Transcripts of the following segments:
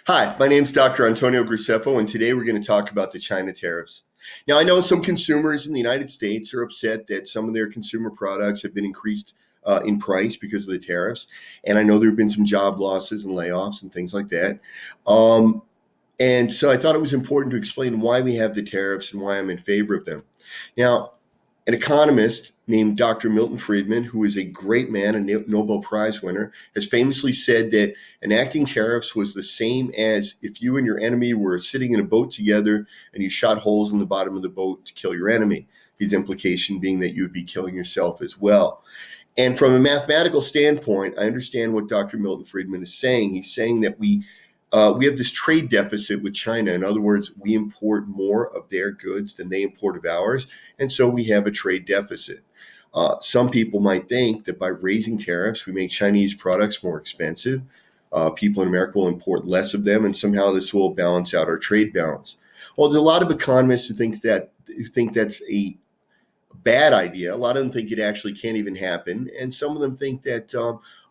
Hi, my name is Dr. Antonio Graceffo, and today we're going to talk about the China tariffs. Now, I know some consumers in the United States are upset that some of their consumer products have been increased in price because of the tariffs, and I know there have been some job losses and layoffs and things like that. And so I thought it was important to explain why we have the tariffs and why I'm in favor of them. Now, an economist named Dr. Milton Friedman, who is a great man, a Nobel Prize winner, has famously said that enacting tariffs was the same as if you and your enemy were sitting in a boat together and you shot holes in the bottom of the boat to kill your enemy. His implication being that you would be killing yourself as well. And from a mathematical standpoint, I understand what Dr. Milton Friedman is saying. He's saying that we have this trade deficit with China. In other words, we import more of their goods than they import of ours. And so we have a trade deficit. Some people might think that by raising tariffs, we make Chinese products more expensive. People in America will import less of them, and somehow this will balance out our trade balance. Well, there's a lot of economists who think that's a bad idea. A lot of them think it actually can't even happen. And some of them think that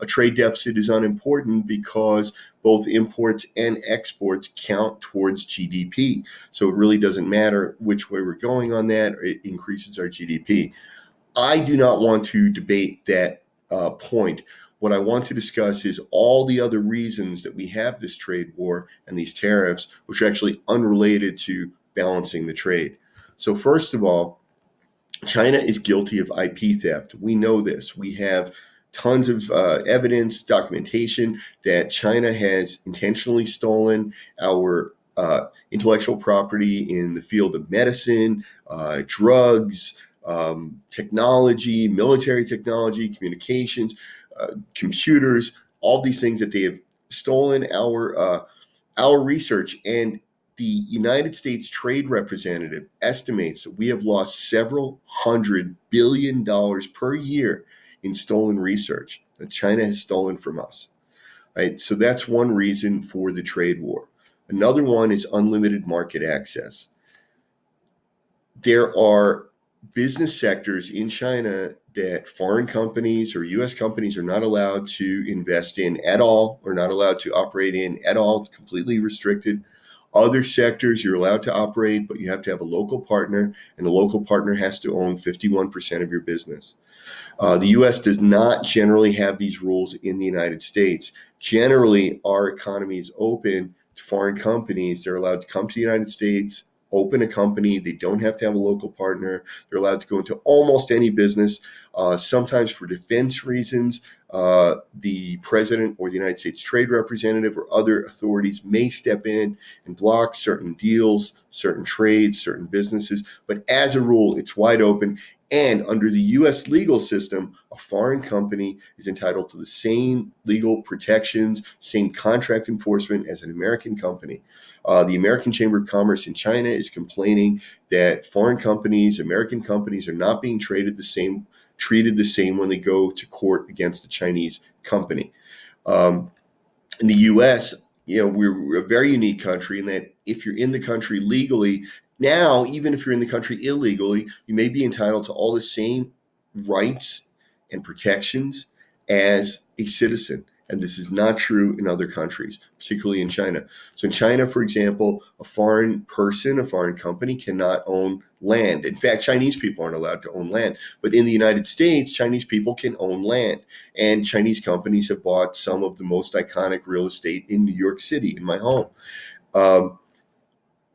a trade deficit is unimportant because both imports and exports count towards GDP. So it really doesn't matter which way we're going on that. It increases our GDP. I do not want to debate that point. What I want to discuss is all the other reasons that we have this trade war and these tariffs, which are actually unrelated to balancing the trade. So first of all, China is guilty of IP theft. We know this. We have tons of evidence, documentation that China has intentionally stolen our intellectual property in the field of medicine, drugs, technology, military technology, communications, computers, all these things that they have stolen our research. And the United States Trade Representative estimates that we have lost several $100 billion per year in stolen research that China has stolen from us. Right? So that's one reason for the trade war. Another one is unlimited market access. There are business sectors in China that foreign companies or U.S. companies are not allowed to invest in at all, or not allowed to operate in at all. It's completely restricted. Other sectors you're allowed to operate, but you have to have a local partner, and the local partner has to own 51% of your business. The U.S. does not generally have these rules in the United States. Generally, our economy is open to foreign companies. They're allowed to come to the United States, open a company. They don't have to have a local partner. They're allowed to go into almost any business. Sometimes for defense reasons, the president or the United States Trade Representative or other authorities may step in and block certain deals, certain trades, certain businesses. But as a rule, it's wide open. And under the U.S. legal system, a foreign company is entitled to the same legal protections, same contract enforcement as an American company. The American Chamber of Commerce in China is complaining that foreign companies, American companies, are not being treated the same when they go to court against the Chinese company. In the U.S., we're a very unique country in that if you're in the country legally, now, even if you're in the country illegally, you may be entitled to all the same rights and protections as a citizen. And this is not true in other countries, particularly in China. So in China, for example, a foreign person, a foreign company cannot own land. In fact, Chinese people aren't allowed to own land. But in the United States, Chinese people can own land. And Chinese companies have bought some of the most iconic real estate in New York City, in my home.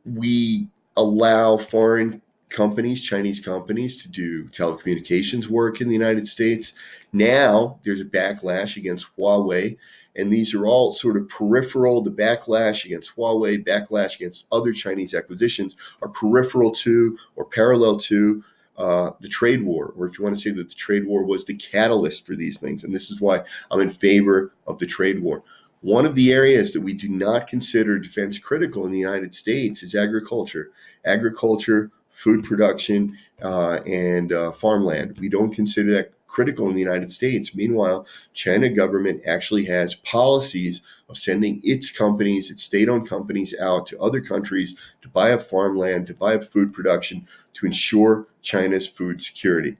We allow foreign companies, Chinese companies, to do telecommunications work in the United States. Now there's a backlash against Huawei, and these are all sort of peripheral. The backlash against Huawei, backlash against other Chinese acquisitions are peripheral to or parallel to the trade war, or if you want to say that the trade war was the catalyst for these things. And this is why I'm in favor of the trade war. One of the areas that we do not consider defense critical in the United States is agriculture. Agriculture, food production, and farmland. We don't consider that critical in the United States. Meanwhile, China government actually has policies of sending its companies, its state-owned companies out to other countries to buy up farmland, to buy up food production, to ensure China's food security.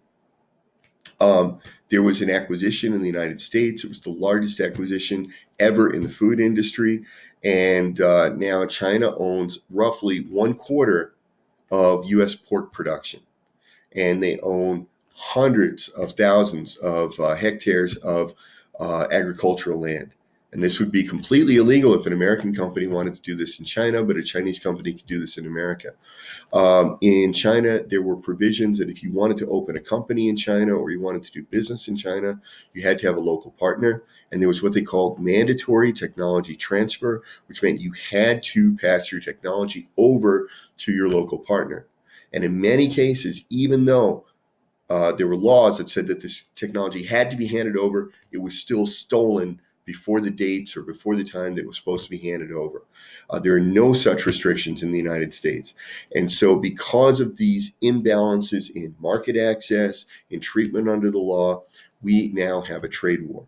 There was an acquisition in the United States. It was the largest acquisition ever in the food industry. And now China owns roughly 1/4 of U.S. pork production. And they own hundreds of thousands of hectares of agricultural land. And this would be completely illegal if an American company wanted to do this in China, but a Chinese company could do this in America. In China, there were provisions that if you wanted to open a company in China or you wanted to do business in China, you had to have a local partner. And there was what they called mandatory technology transfer, which meant you had to pass your technology over to your local partner. And in many cases, even though there were laws that said that this technology had to be handed over, it was still stolen before the dates or before the time that it was supposed to be handed over. There are no such restrictions in the United States. And so because of these imbalances in market access, in treatment under the law, we now have a trade war.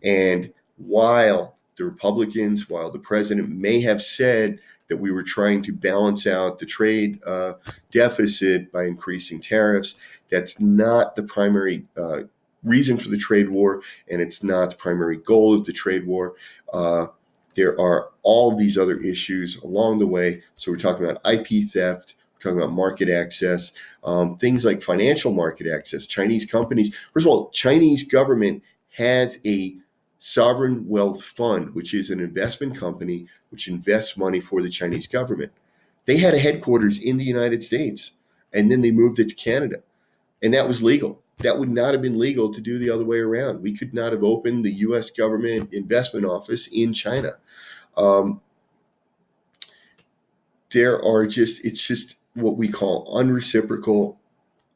And while the Republicans, while the president may have said that we were trying to balance out the trade deficit by increasing tariffs, that's not the primary reason for the trade war, and it's not the primary goal of the trade war. There are all these other issues along the way. So we're talking about IP theft, we're talking about market access, things like financial market access. Chinese companies, first of all, Chinese government has a sovereign wealth fund, which is an investment company which invests money for the Chinese government. They had a headquarters in the United States, and then they moved it to Canada, and that was legal. That would not have been legal to do the other way around. We could not have opened the U.S. government investment office in China. It's just what we call unreciprocal,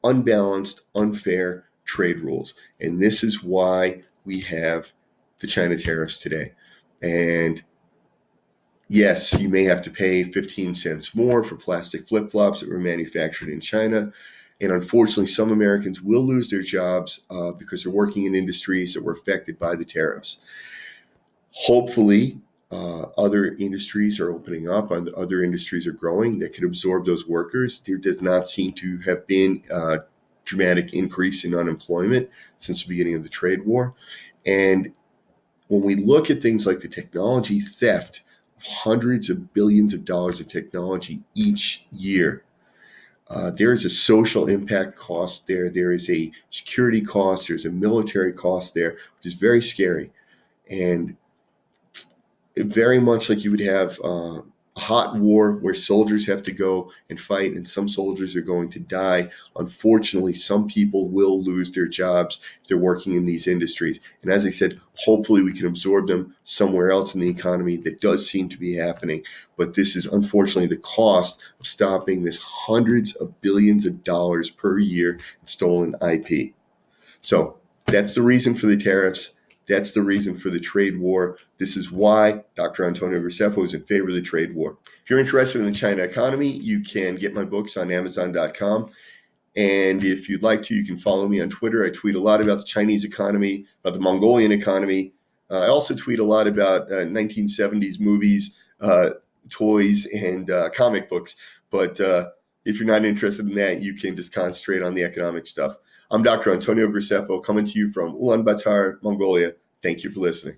unbalanced, unfair trade rules. And this is why we have the China tariffs today. And yes, you may have to pay 15 cents more for plastic flip-flops that were manufactured in China. And unfortunately, some Americans will lose their jobs because they're working in industries that were affected by the tariffs. Hopefully, other industries are opening up, and other industries are growing that could absorb those workers. There does not seem to have been a dramatic increase in unemployment since the beginning of the trade war. And when we look at things like the technology theft of hundreds of billions of dollars of technology each year, there is a social impact cost there. There is a security cost. There's a military cost there, which is very scary. And very much like you would have a hot war where soldiers have to go and fight and some soldiers are going to die. Unfortunately, some people will lose their jobs if they're working in these industries. And as I said, hopefully we can absorb them somewhere else in the economy. That does seem to be happening. But this is unfortunately the cost of stopping this hundreds of billions of dollars per year in stolen IP. So that's the reason for the tariffs. That's the reason for the trade war. This is why Dr. Antonio Graceffo is in favor of the trade war. If you're interested in the China economy, you can get my books on Amazon.com. And if you'd like to, you can follow me on Twitter. I tweet a lot about the Chinese economy, about the Mongolian economy. I also tweet a lot about 1970s movies, toys, and comic books. But if you're not interested in that, you can just concentrate on the economic stuff. I'm Dr. Antonio Graceffo, coming to you from Ulaanbaatar, Mongolia. Thank you for listening.